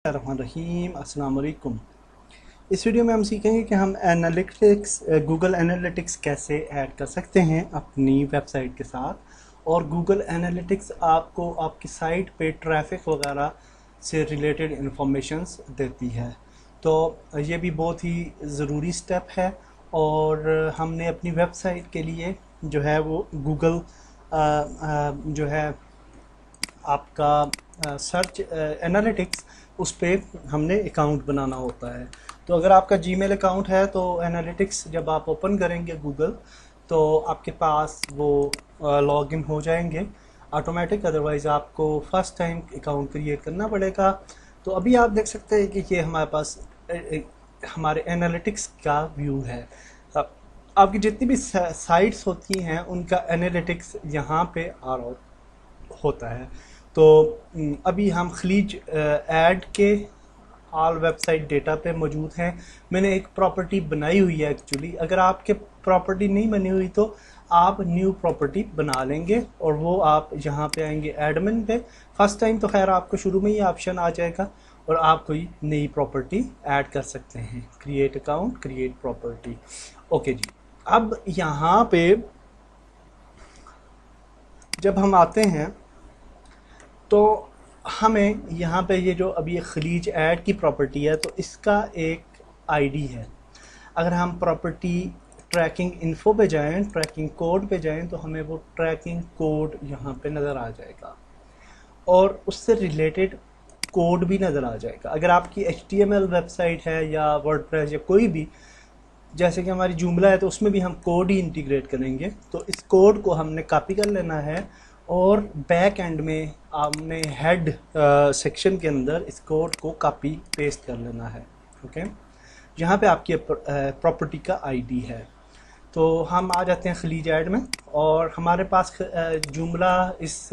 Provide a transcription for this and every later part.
रहीम अस्सलाम वालेकुम। इस वीडियो में हम सीखेंगे कि हम एनालिटिक्स गूगल एनालिटिक्स कैसे ऐड कर सकते हैं अपनी वेबसाइट के साथ। और गूगल एनालिटिक्स आपको आपकी साइट पे ट्रैफिक वगैरह से रिलेटेड इंफॉर्मेशंस देती है। तो ये भी बहुत ही ज़रूरी स्टेप है और हमने अपनी वेबसाइट के लिए जो है वो गूगल जो है आपका सर्च एनालिटिक्स उस पर हमने अकाउंट बनाना होता है। तो अगर आपका जीमेल अकाउंट है तो एनालिटिक्स जब आप ओपन करेंगे गूगल तो आपके पास वो लॉगिन हो जाएंगे ऑटोमेटिक, अदरवाइज़ आपको फ़र्स्ट टाइम अकाउंट क्रिएट करना पड़ेगा। तो अभी आप देख सकते हैं कि ये हमारे पास हमारे एनालिटिक्स का व्यू है। आपकी जितनी भी साइट्स होती हैं उनका एनालिटिक्स यहाँ पे आ रहा होता है। तो अभी हम खलीज ऐड के ऑल वेबसाइट डेटा पे मौजूद हैं। मैंने एक प्रॉपर्टी बनाई हुई है एक्चुअली। अगर आपके प्रॉपर्टी नहीं बनी हुई तो आप न्यू प्रॉपर्टी बना लेंगे और वो आप यहाँ पे आएंगे एडमिन पे। फर्स्ट टाइम तो खैर आपको शुरू में ही ऑप्शन आ जाएगा और आप कोई नई प्रॉपर्टी ऐड कर सकते हैं। Create account, create property. Okay ji, अब यहाँ पे जब हम आते हैं तो हमें यहाँ पे ये जो अभी खलीज ऐड की प्रॉपर्टी है तो इसका एक आईडी है। अगर हम प्रॉपर्टी ट्रैकिंग इन्फो पे जाएं, ट्रैकिंग कोड पे जाएं तो हमें वो ट्रैकिंग कोड यहाँ पे नज़र आ जाएगा और उससे रिलेटेड कोड भी नज़र आ जाएगा। अगर आपकी HTML वेबसाइट है या वर्डप्रेस या कोई भी, जैसे कि हमारी जुमला है तो उसमें भी हम कोड ही इंटीग्रेट करेंगे। तो इस कोड को हमने कॉपी कर लेना है और बैक एंड में हमने हेड सेक्शन के अंदर इस कोड को कॉपी पेस्ट कर लेना है। ओके, यहाँ पे आपकी प्रॉपर्टी का आईडी है। तो हम आ जाते हैं खलीज ऐड में और हमारे पास जुमला इस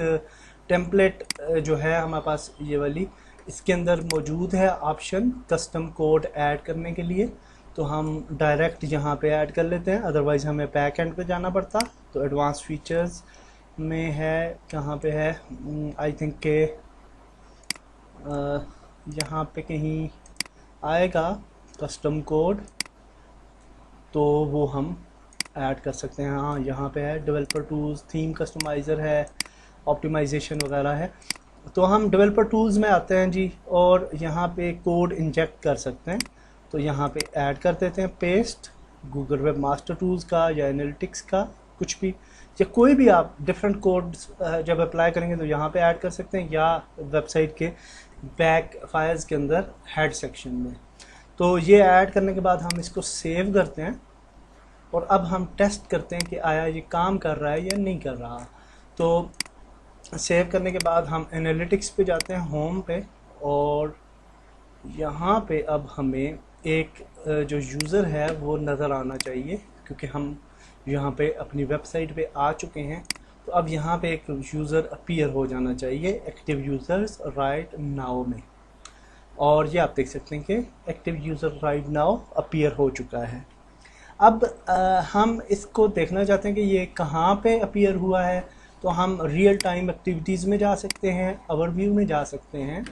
टेम्पलेट जो है हमारे पास ये वाली, इसके अंदर मौजूद है ऑप्शन कस्टम कोड ऐड करने के लिए। तो हम डायरेक्ट यहाँ पे ऐड कर लेते हैं, अदरवाइज़ हमें बैक एंड पे जाना पड़ता। तो एडवांस फीचर्स में है, कहाँ पे है, आई थिंक के यहाँ पे कहीं आएगा कस्टम कोड, तो वो हम ऐड कर सकते हैं। हाँ, यहाँ पे है डेवलपर टूल्स, थीम कस्टमाइज़र है, ऑप्टिमाइजेशन वगैरह है। तो हम डेवलपर टूल्स में आते हैं जी और यहाँ पे कोड इंजेक्ट कर सकते हैं। तो यहाँ पे ऐड कर देते हैं paste, Google web master tools का या एनालिटिक्स का कुछ भी, या कोई भी आप डिफरेंट कोड्स जब अप्लाई करेंगे तो यहाँ पे ऐड कर सकते हैं या वेबसाइट के बैक फाइल्स के अंदर हेड सेक्शन में। तो ये ऐड करने के बाद हम इसको सेव करते हैं और अब हम टेस्ट करते हैं कि आया ये काम कर रहा है या नहीं कर रहा। तो सेव करने के बाद हम एनालिटिक्स पे जाते हैं, होम पे, और यहाँ पे अब हमें एक जो यूज़र है वो नज़र आना चाहिए क्योंकि हम यहाँ पे अपनी वेबसाइट पे आ चुके हैं। तो अब यहाँ पे एक यूज़र अपीयर हो जाना चाहिए एक्टिव यूज़र्स राइट नाउ में, और ये आप देख सकते हैं कि active user right now appear हो चुका है। अब हम इसको देखना चाहते हैं कि ये कहाँ पे अपीयर हुआ है। तो हम रियल टाइम एक्टिविटीज़ में जा सकते हैं, ओवरव्यू में जा सकते हैं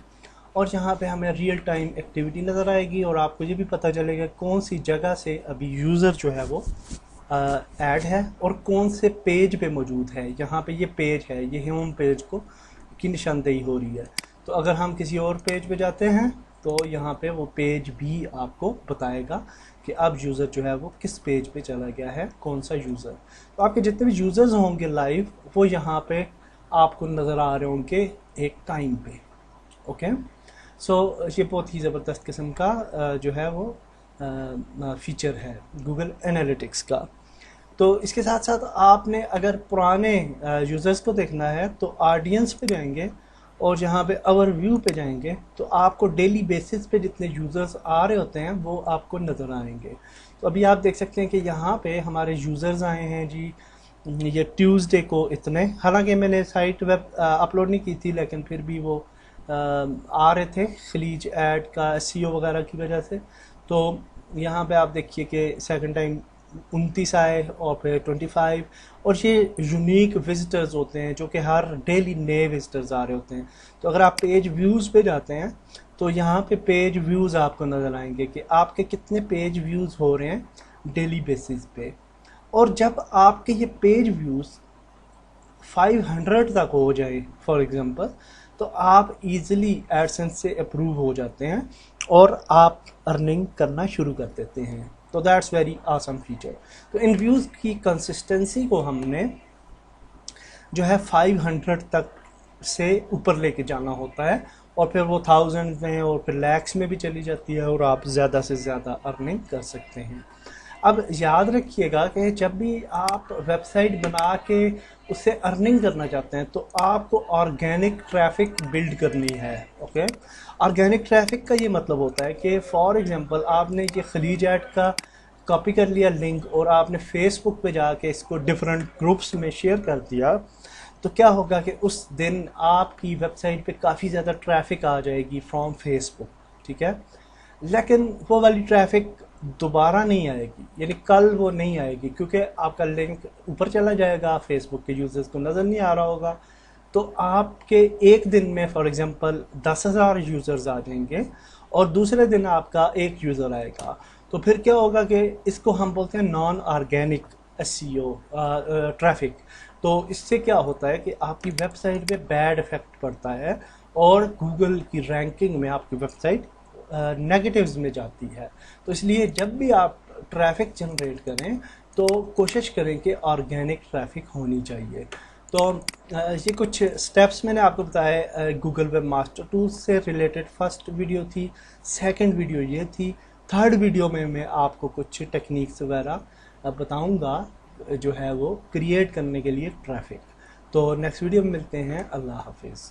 और यहाँ पे हमें रियल टाइम एक्टिविटी नज़र आएगी और आपको ये भी पता चलेगा कौन सी जगह से अभी यूज़र जो है वो ऐड है और कौन से पेज पे मौजूद है। यहाँ पे ये पेज है, ये होम पेज को की निशानदेही हो रही है। तो अगर हम किसी और पेज पे जाते हैं तो यहाँ पे वो पेज भी आपको बताएगा कि अब यूज़र जो है वो किस पेज पे चला गया है, कौन सा यूज़र। तो आपके जितने भी यूज़र्स होंगे लाइव वो यहाँ पे आपको नज़र आ रहे होंगे एक टाइम पे। ओके, सो ये बहुत ही ज़बरदस्त किस्म का जो है वो फीचर है गूगल एनालिटिक्स का। तो इसके साथ साथ आपने अगर पुराने यूज़र्स को देखना है तो ऑडियंस पे जाएंगे और जहाँ पे ओवरव्यू पे जाएंगे तो आपको डेली बेसिस पे जितने यूज़र्स आ रहे होते हैं वो आपको नज़र आएंगे। तो अभी आप देख सकते हैं कि यहाँ पे हमारे यूज़र्स आए हैं जी ये ट्यूसडे को इतने, हालांकि मैंने साइट वेब अपलोड नहीं की थी लेकिन फिर भी वो आ रहे थे खलीज ऐड का SEO वगैरह की वजह से। तो यहाँ पे आप देखिए कि सेकंड टाइम 29 आए और फिर 25, और ये यूनिक विजिटर्स होते हैं जो कि हर डेली नए विजिटर्स आ रहे होते हैं। तो अगर आप पेज व्यूज़ पे जाते हैं तो यहाँ पे पेज व्यूज़ आपको नज़र आएंगे कि आपके कितने पेज व्यूज़ हो रहे हैं डेली बेसिस पे। और जब आपके ये पेज व्यूज़ 500 तक हो जाए फॉर एग्जांपल, तो आप इजीली एडसेंस से अप्रूव हो जाते हैं और आप अर्निंग करना शुरू कर देते हैं। तो दैट्स वेरी आसम फीचर। तो इन व्यूज़ की कंसिस्टेंसी को हमने जो है 500 तक से ऊपर लेके जाना होता है, और फिर वो 1000 में और फिर लैक्स में भी चली जाती है और आप ज़्यादा से ज़्यादा अर्निंग कर सकते हैं। अब याद रखिएगा कि जब भी आप वेबसाइट बना के उससे अर्निंग करना चाहते हैं तो आपको ऑर्गेनिक ट्रैफिक बिल्ड करनी है। ओके, ऑर्गेनिक ट्रैफिक का ये मतलब होता है कि फॉर एग्जांपल आपने ये खलीज ऐड का कॉपी कर लिया लिंक और आपने फेसबुक पे जाके इसको डिफरेंट ग्रुप्स में शेयर कर दिया, तो क्या होगा कि उस दिन आपकी वेबसाइट पे काफ़ी ज़्यादा ट्रैफिक आ जाएगी फ्रॉम फेसबुक, ठीक है। लेकिन वो वाली ट्रैफिक दोबारा नहीं आएगी, यानी कल वो नहीं आएगी, क्योंकि आपका लिंक ऊपर चला जाएगा, फेसबुक के यूज़र्स को नज़र नहीं आ रहा होगा। तो आपके एक दिन में फॉर एग्जांपल 10,000 यूज़र्स आ जाएंगे और दूसरे दिन आपका एक यूज़र आएगा। तो फिर क्या होगा कि इसको हम बोलते हैं नॉन ऑर्गेनिक एसईओ ट्रैफिक। तो इससे क्या होता है कि आपकी वेबसाइट पे बैड इफेक्ट पड़ता है और गूगल की रैंकिंग में आपकी वेबसाइट नेगेटिव्स में जाती है। तो इसलिए जब भी आप ट्रैफिक जनरेट करें तो कोशिश करें कि ऑर्गेनिक ट्रैफिक होनी चाहिए। तो ये कुछ स्टेप्स मैंने आपको बताया गूगल वेब मास्टर टूल्स से रिलेटेड। फर्स्ट वीडियो थी, सेकंड वीडियो ये थी, थर्ड वीडियो में मैं आपको कुछ टेक्निक्स वगैरह बताऊंगा जो है वो क्रिएट करने के लिए ट्रैफिक। तो नेक्स्ट वीडियो में मिलते हैं। अल्लाह हाफिज़।